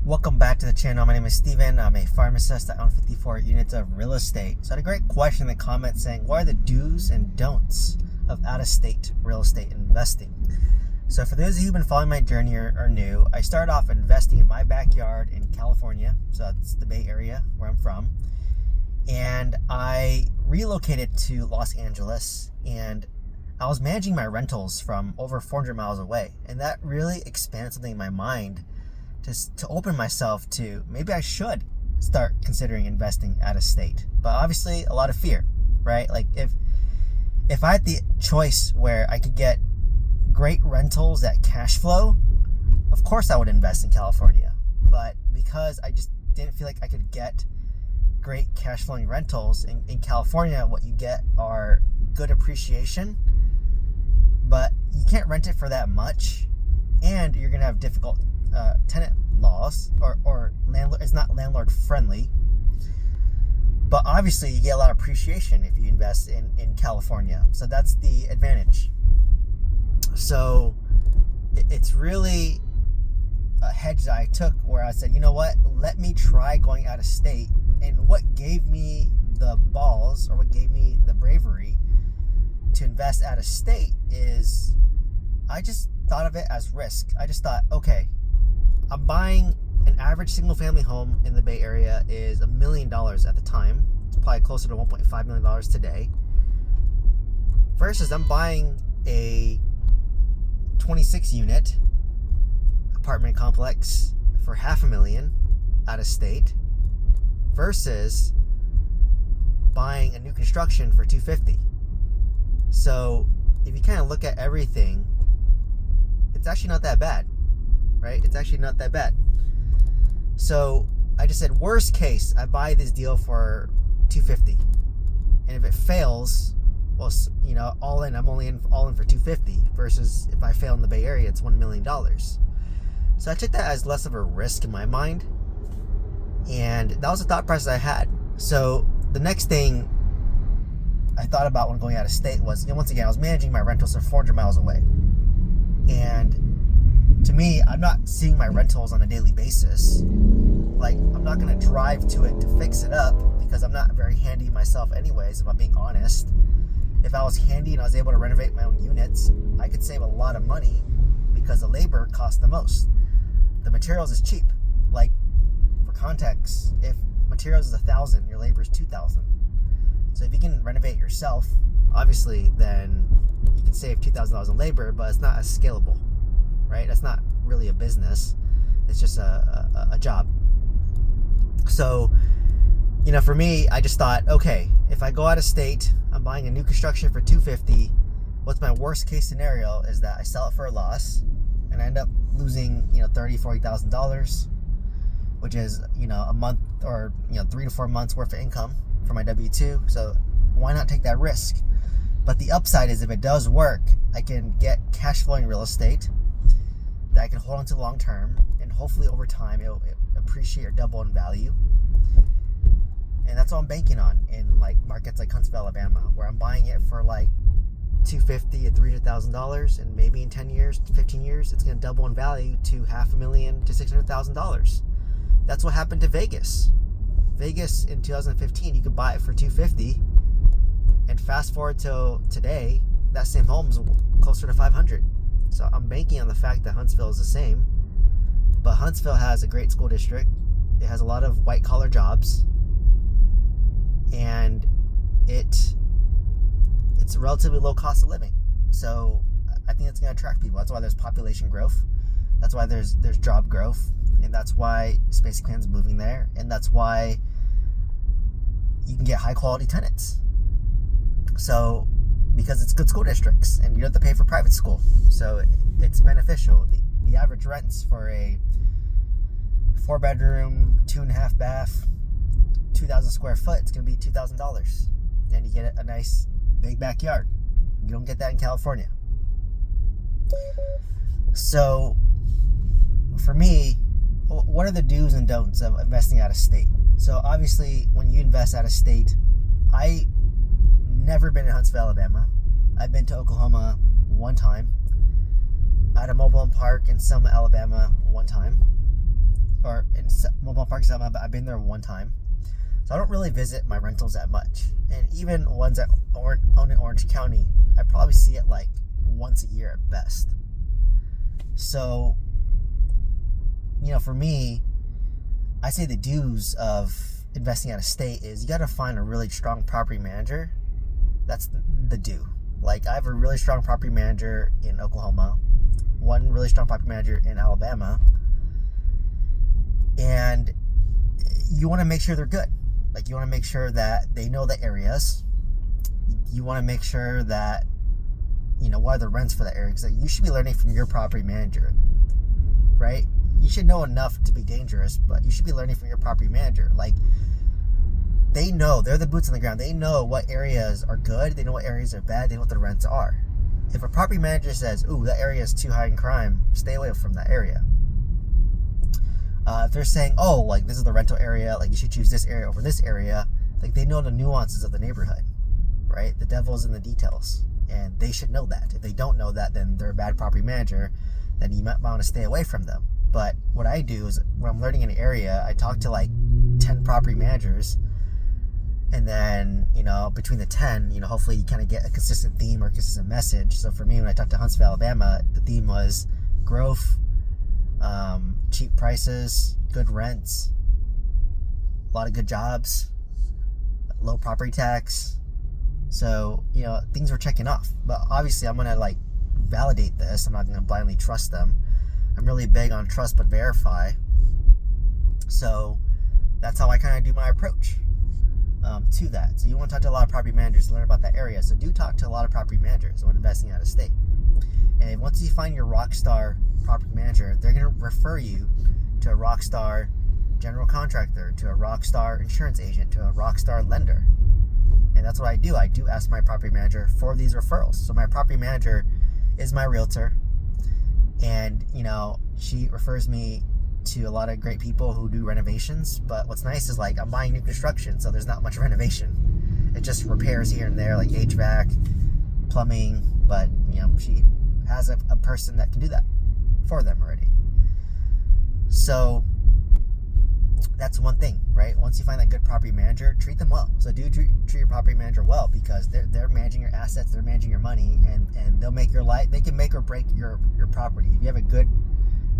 Welcome back to the channel. My name is Steven. I'm a pharmacist. I own 54 units of real estate. So I had a great question in the comments saying, what are the do's and don'ts of out-of-state real estate investing? So for those of you who've been following my journey or are new, I started off investing in my backyard in California. So that's the Bay Area where I'm from. And I relocated to Los Angeles, and I was managing my rentals from over 400 miles away. And that really expanded something in my mind to open myself to maybe I should start considering investing out of state. But obviously a lot of fear, right? Like if I had the choice where I could get great rentals at cash flow, of course I would invest in California. But because I just didn't feel like I could get great cash flowing rentals in California, what you get are good appreciation, but you can't rent it for that much, and you're gonna have difficult tenant laws, or landlord, it's not landlord friendly. But obviously you get a lot of appreciation if you invest in California. So that's the advantage. So it's really a hedge that I took where I said, you know what, let me try going out of state. And what gave me the balls, or what gave me the bravery to invest out of state, is I just thought of it as risk. I just thought, okay, I'm buying an average single family home in the Bay Area is $1 million at the time. It's probably closer to $1.5 million today. Versus I'm buying a 26 unit apartment complex for $500,000 out of state, versus buying a new construction for $250,000. So if you kind of look at everything, it's actually not that bad. Right? It's actually not that bad. So I just said, worst case, I buy this deal for $250,000, and if it fails, well, you know, all in, I'm only all in for $250,000, versus if I fail in the Bay Area, it's $1 million. So I took that as less of a risk in my mind, and that was the thought process I had. So the next thing I thought about when going out of state was, you know, once again, I was managing my rentals, so 400 miles away, and to me, I'm not seeing my rentals on a daily basis. Like, I'm not going to drive to it to fix it up, because I'm not very handy myself anyways, if I'm being honest. If I was handy and I was able to renovate my own units, I could save a lot of money, because the labor costs the most. The materials is cheap. Like, for context, if materials is $1,000, your labor is $2,000. So if you can renovate yourself, obviously, then you can save $2,000 in labor, but it's not as scalable. Right? That's not really a business. It's just a job. So, you know, for me, I just thought, okay, if I go out of state, I'm buying a new construction for $250,000. What's my worst case scenario is that I sell it for a loss, and I end up losing, you know, $30,000, $40,000, which is, you know, a month, or, you know, 3 to 4 months worth of income for my W-2. So why not take that risk? But the upside is, if it does work, I can get cash flowing real estate that I can hold on to long term, and hopefully over time it'll appreciate or double in value. And that's what I'm banking on in like markets like Huntsville, Alabama, where I'm buying it for like $250,000 and $300,000, and maybe in 10 years, 15 years, it's going to double in value to $500,000 to $600,000. That's what happened to Vegas. Vegas in 2015, you could buy it for $250,000, and fast forward till today, that same home's closer to $500,000. So I'm banking on the fact that Huntsville is the same. But Huntsville has a great school district. It has a lot of white collar jobs. And it's a relatively low cost of living. So I think it's going to attract people. That's why there's population growth. That's why there's job growth. And that's why Space Command's moving there. And that's why you can get high quality tenants. So, because it's good school districts, and you don't have to pay for private school, so it's beneficial. The average rents for a 4-bedroom, 2.5 bath, 2,000 square foot, it's going to be $2,000, and you get a nice big backyard. You don't get that in California. So for me, what are the do's and don'ts of investing out of state? So obviously, when you invest out of state, I never been in Huntsville, Alabama. I've been to Oklahoma one time. I had a mobile home park in Selma, Alabama one time. or in Mobile Park Selma, but I've been there one time. So I don't really visit my rentals that much. And even ones that own in Orange County, I probably see it like once a year at best. So, for me, I say the do's of investing out of state is you got to find a really strong property manager. That's the do. Like, I have a really strong property manager in Oklahoma, one really strong property manager in Alabama, and you want to make sure they're good. Like, you want to make sure that they know the areas. You want to make sure that, what are the rents for that area. Because you should be learning from your property manager, right? You should know enough to be dangerous, but you should be learning from your property manager. Like, they know, they're the boots on the ground. They know what areas are good. They know what areas are bad. They know what the rents are. If a property manager says, ooh, that area is too high in crime, stay away from that area. If they're saying, oh, like, this is the rental area, like, you should choose this area over this area, like, they know the nuances of the neighborhood, right? The devil's in the details, and they should know that. If they don't know that, then they're a bad property manager, then you might want to stay away from them. But what I do is, when I'm learning an area, I talk to like 10 property managers, and then, between the 10, hopefully you kind of get a consistent theme or consistent message. So for me, when I talked to Huntsville, Alabama, the theme was growth, cheap prices, good rents, a lot of good jobs, low property tax. So, things were checking off. But obviously, I'm going to validate this. I'm not going to blindly trust them. I'm really big on trust but verify. So that's how I kind of do my approach to that. So you want to talk to a lot of property managers to learn about that area. So do talk to a lot of property managers when investing out of state. And once you find your rock star property manager, they're going to refer you to a rock star general contractor, to a rock star insurance agent, to a rock star lender. And that's what I do. I do ask my property manager for these referrals. So my property manager is my realtor. And, she refers me to a lot of great people who do renovations. But what's nice is, I'm buying new construction, so there's not much renovation. It just repairs here and there, like HVAC, plumbing. But, she has a person that can do that for them already. So that's one thing, right? Once you find that good property manager, treat them well. So do treat your property manager well, because they're managing your assets, they're managing your money, and they'll make your life, they can make or break your property. If you have a good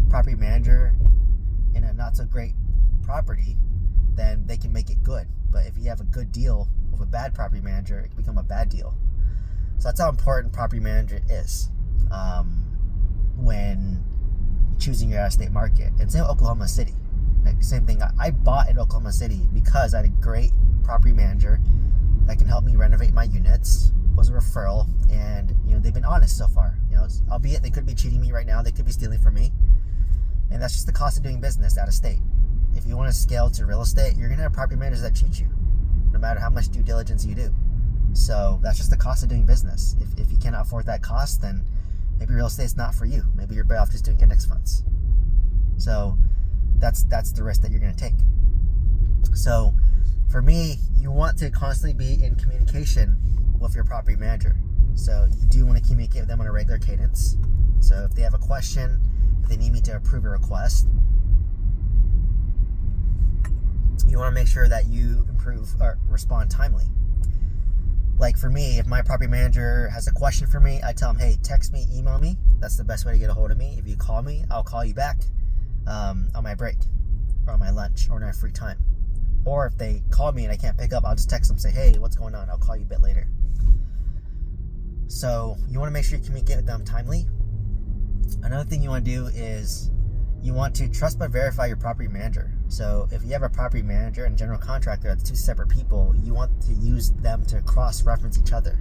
property manager in a not so great property, then they can make it good. But if you have a good deal with a bad property manager, it can become a bad deal. So that's how important property manager is when choosing your out-of-state market. And same with Oklahoma City. Same thing. I bought in Oklahoma City because I had a great property manager that can help me renovate my units. It was a referral, and they've been honest so far. Albeit they could be cheating me right now, they could be stealing from me, and that's just the cost of doing business out of state. If you want to scale to real estate, you're gonna have property managers that cheat you, no matter how much due diligence you do. So that's just the cost of doing business. If you cannot afford that cost, then maybe real estate's not for you. Maybe you're better off just doing index funds. So that's the risk that you're going to take. So for me, you want to constantly be in communication with your property manager. So you do want to communicate with them on a regular cadence. So if they have a question, if they need me to approve a request, you want to make sure that you improve or respond timely. Like for me, if my property manager has a question for me, I tell them, hey, text me, email me. That's the best way to get a hold of me. If you call me, I'll call you back on my break or on my lunch or in my free time. Or if they call me and I can't pick up, I'll just text them, say, hey, what's going on? I'll call you a bit later. So you want to make sure you communicate with them timely. Another thing you want to do is you want to trust but verify your property manager. So if you have a property manager and general contractor, that's two separate people, you want to use them to cross-reference each other.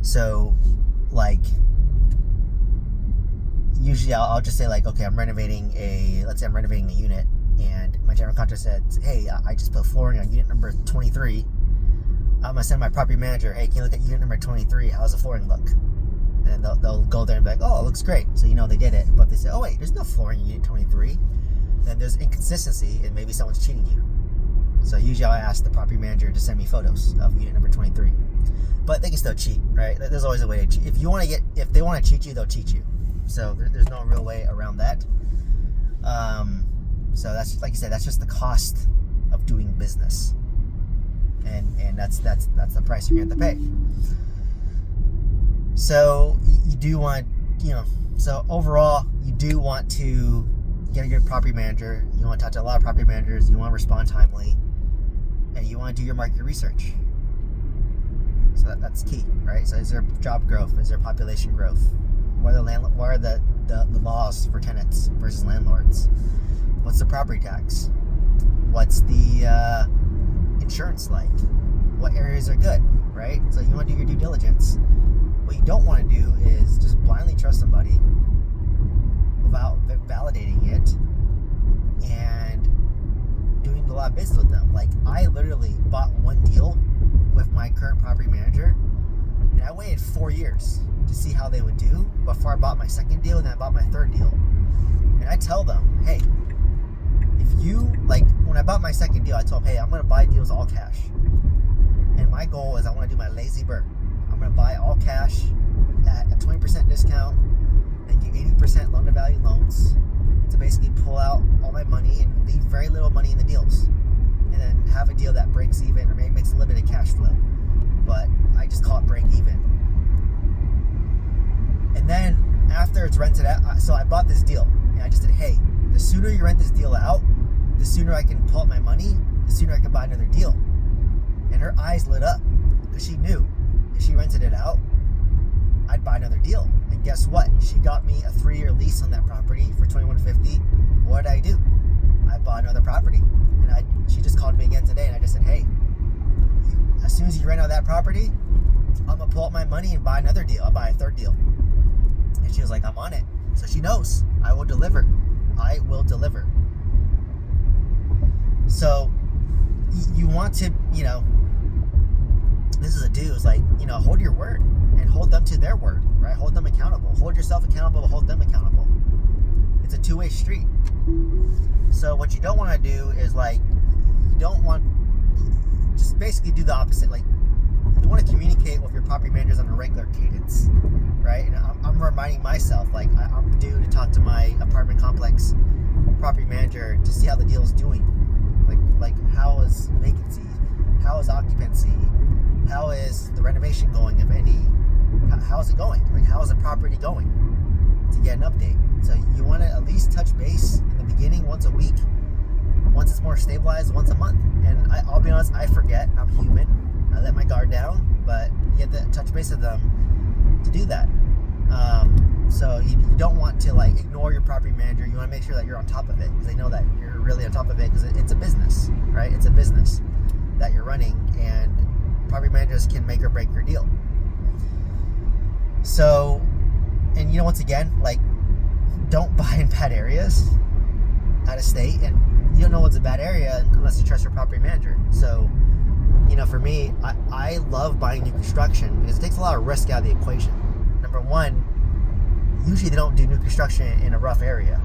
So usually I'll just say okay, let's say I'm renovating a unit, and my general contractor said, hey, I just put flooring on unit number 23. I'm going to send my property manager, hey, can you look at unit number 23? How's the flooring look? And then they'll go there and be like, oh, it looks great. So they did it. But if they say, oh, wait, there's no flooring in unit 23, then there's inconsistency and maybe someone's cheating you. So usually I'll ask the property manager to send me photos of unit number 23. But they can still cheat, right? There's always a way to cheat. If they want to cheat you, they'll cheat you. So there's no real way around that. So that's, like you said, that's just the cost of doing business, and that's the price you're going to have to pay. So you do want, so overall, you do want to get a good property manager. You want to talk to a lot of property managers. You want to respond timely, and you want to do your market research. So that's key, right? So is there job growth? Is there population growth? What are the laws for tenants versus landlords? What's the property tax? What's the insurance like? What areas are good, right? So you want to do your due diligence. What you don't want to do is just blindly trust somebody without validating it and doing a lot of business with them. Like, I literally bought one deal with my current property manager, and I waited 4 years to see how they would do before I bought my second deal, and then I bought my third deal. And I tell them, hey, if you, like, when I bought my second deal, I told them, hey, I'm going to buy deals all cash. And my goal is I want to do my lazy bird. I'm going to buy all cash at a 20% discount and get 80% loan to value loans to basically pull out all my money and leave very little money in the deals. And then have a deal that breaks even or maybe makes a limited cash flow. But I just call it break even. And then after it's rented out, so I bought this deal and I just said, hey, the sooner you rent this deal out, the sooner I can pull out my money, the sooner I can buy another deal. And her eyes lit up because she knew if she rented it out, I'd buy another deal. And guess what? She got me a 3-year lease on that property for $2,150. What did I do? I bought another property. And she just called me again today, and I just said, hey, as soon as you rent out that property, I'm going to pull out my money and buy another deal. I'll buy a third deal. And she was like, I'm on it. So she knows I will deliver. I will deliver. So you want to, this is a do, is like, hold your word and hold them to their word, right? Hold them accountable. Hold yourself accountable, but hold them accountable. It's a two-way street. So what you don't want to do is, like, just basically do the opposite. Like, you want to communicate with your property managers on a regular cadence, right? And I'm reminding myself, like, I'm due to talk to my apartment complex property manager to see how the deal is doing. Like how is vacancy? How is occupancy? How is the renovation going, if any? How is it going? Like, how is the property going? To get an update. So you want to at least touch base in the beginning once a week. Once it's more stabilized, once a month. And I'll be honest, I forget. I'm human. I let my guard down, but you have to touch base with them to do that. So you don't want to, like, ignore your property manager. You want to make sure that you're on top of it, because they know that you're really on top of it, because it's a business, right? It's a business that you're running, and property managers can make or break your deal. So, and once again, like, don't buy in bad areas out of state, and you don't know what's a bad area unless you trust your property manager. So, for me, I love buying new construction because it takes a lot of risk out of the equation. Number one, usually they don't do new construction in a rough area.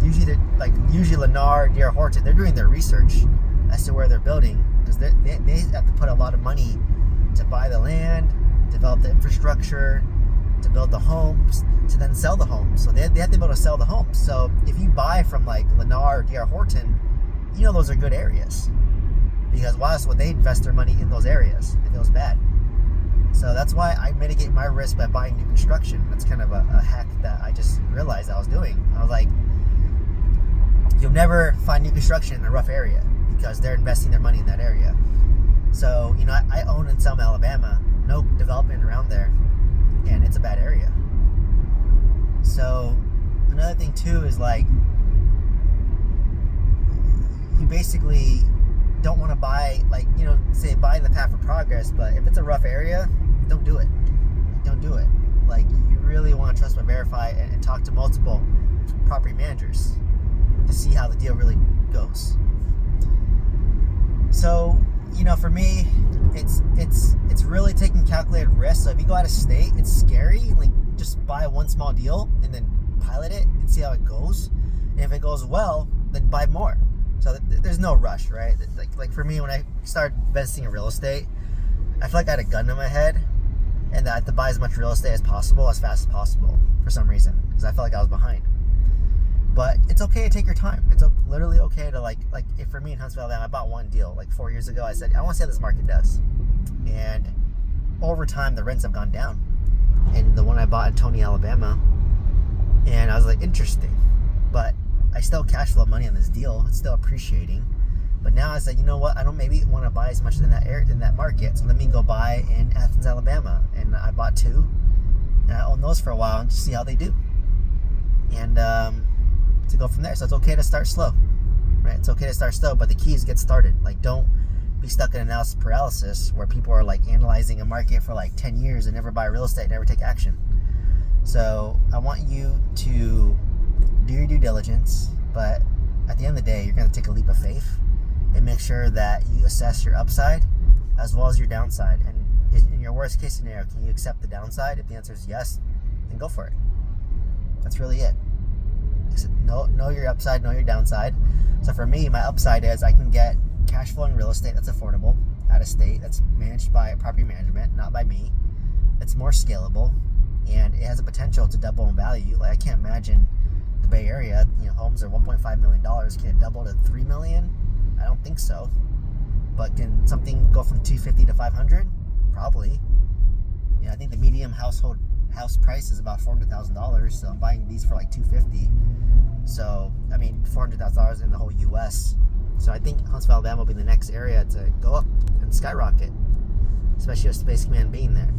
Usually Lennar, D.R. Horton, they're doing their research as to where they're building, because they have to put a lot of money to buy the land, develop the infrastructure, to build the homes, to then sell the homes. So they have to be able to sell the homes. So if you buy from, like, Lennar or D.R. Horton, those are good areas, because why else would they invest their money in those areas if it was bad? So that's why I mitigate my risk by buying new construction. That's kind of a hack that I just realized I was doing. I was like, you'll never find new construction in a rough area because they're investing their money in that area. So, I own in Selma, Alabama, no development around there, and it's a bad area. So another thing too is, like, you basically don't want to buy, like, say buy in the path of progress, but if it's a rough area, don't do it. Don't do it. Like, you really want to trust but verify and talk to multiple property managers to see how the deal really goes. So, for me, it's really taking calculated risks. So if you go out of state, it's scary. Like, just buy one small deal and then pilot it and see how it goes. And if it goes well, then buy more. So there's no rush, right? Like for me, when I started investing in real estate, I felt like I had a gun to my head, and that I had to buy as much real estate as possible, as fast as possible, for some reason, because I felt like I was behind. But it's okay to take your time. It's literally okay to like if for me in Huntsville, Alabama, I bought one deal like 4 years ago. I said, I want to see how this market does. And over time, the rents have gone down. And the one I bought in Tony, Alabama, and I was like, interesting. But I still cash flow money on this deal. It's still appreciating. But now I said, you know what? I don't maybe want to buy as much in that area, in that market. So let me go buy in Athens, Alabama. And I bought two. And I own those for a while and just see how they do. And to go from there. So it's okay to start slow, right? It's okay to start slow, but the key is get started. Like, don't be stuck in analysis paralysis where people are like analyzing a market for like 10 years and never buy real estate, never take action. So I want you to do your due diligence, but at the end of the day, you're going to take a leap of faith and make sure that you assess your upside as well as your downside. And in your worst case scenario, can you accept the downside? If the answer is yes, then go for it. That's really it. Know your upside, know your downside. So for me, my upside is I can get cash flow in real estate that's affordable, out of state, that's managed by property management, not by me. It's more scalable, and it has a potential to double in value. Like, I can't imagine the Bay Area, homes are $1.5 million. Can it double to $3 million? I don't think so. But can something go from $250 to $500? Probably. I think the median house price is about $400,000, so I'm buying these for like $250. So I mean, $400,000 in the whole U.S. So I think Huntsville, Alabama will be the next area to go up and skyrocket, especially with Space Command being there.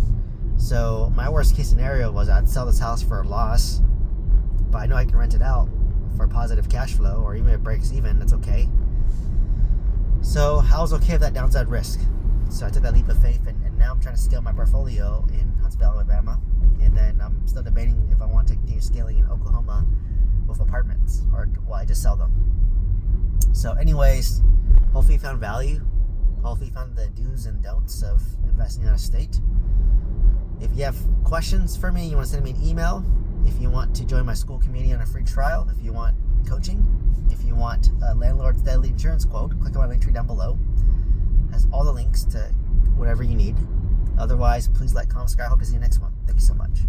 So my worst case scenario was I'd sell this house for a loss, but I know I can rent it out for positive cash flow, or even if it breaks even, that's okay. So I was okay with that downside risk. So I took that leap of faith, and now I'm trying to scale my portfolio in Huntsville, Alabama. And then I'm still debating if I want to continue scaling in Oklahoma with apartments, or will I just sell them. So anyways, hopefully you found value. Hopefully you found the do's and don'ts of investing out of state. If you have questions for me, you want to send me an email. If you want to join my school community on a free trial, if you want coaching, if you want a landlord's daily insurance quote, click on my link tree down below. It has all the links to whatever you need. Otherwise, please like, comment, subscribe. I hope to see you next one. Thank you so much.